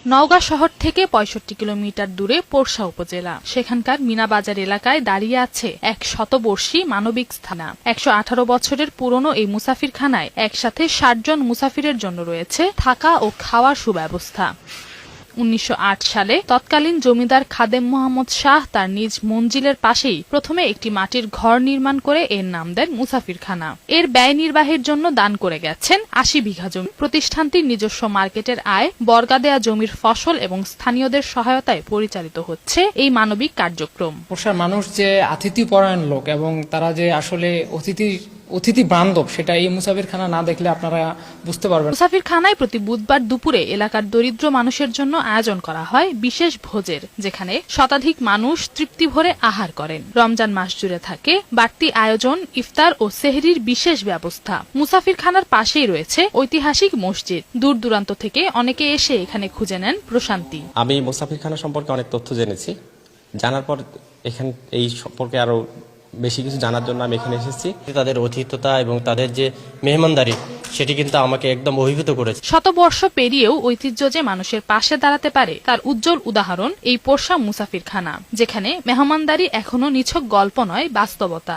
নওগাঁ শহর থেকে ৬৫ কিলোমিটার দূরে পোরশা উপজেলা। সেখানকার মিনাবাজার এলাকায় দাঁড়িয়ে আছে এক শতবর্ষী মানবিক স্থানা। ১১৮ বছরের পুরনো এই মুসাফিরখানায় একসাথে ৬০ জন মুসাফিরের জন্য রয়েছে থাকা ও খাওয়ার সুব্যবস্থা। ১৯০৮ সালে তৎকালীন জমিদার খাদেম মোহাম্মদ শাহ তার নিজ মঞ্জিলের পাশেই প্রথমে একটি মাটির ঘর নির্মাণ করে এর নাম দেন মুসাফিরখানা। এর ব্যয় নির্বাহের জন্য দান করে গেছেন ৮০ বিঘা জমি। প্রতিষ্ঠানটির নিজস্ব মার্কেটের আয়, বর্গা দেয়া জমির ফসল এবং স্থানীয়দের সহায়তায় পরিচালিত হচ্ছে এই মানবিক কার্যক্রম। পোরশার মানুষ যে আতিথ্যপরায়ণ লোক এবং তারা যে আসলে অতিথি বান্ধব, সেটা এই মুসাফিরখানা না দেখলে আপনারা বুঝতে পারবেন। মুসাফিরখানায় প্রতি বুধবার দুপুরে এলাকার দরিদ্র মানুষের জন্য আয়োজন করা হয় বিশেষ ভোজের, যেখানে শতাধিক মানুষ তৃপ্তি ভরে আহার করেন। রমজান মাস জুড়ে থাকে বাড়তি আয়োজন, ইফতার ও সেহরির বিশেষ ব্যবস্থা। মুসাফিরখানার পাশেই রয়েছে ঐতিহাসিক মসজিদ। দূর দূরান্ত থেকে অনেকে এসে এখানে খুঁজে নেন প্রশান্তি। আমি মুসাফিরখানা সম্পর্কে অনেক তথ্য জেনেছি। জানার পর এখানে এই সম্পর্কে আরো বেশি কিছু জানার জন্য আমি এখানে এসেছি। তাদের অতিথ্যতা এবং তাদের যে মেহমানদারি, সেটি কিন্তু আমাকে একদম অভিভূত করেছে। শতবর্ষ পেরিয়েও ঐতিহ্য যে মানুষের পাশে দাঁড়াতে পারে তার উজ্জ্বল উদাহরণ এই পোরশা মুসাফিরখানা, যেখানে মেহমানদারি এখনো নিছক গল্প নয়, বাস্তবতা।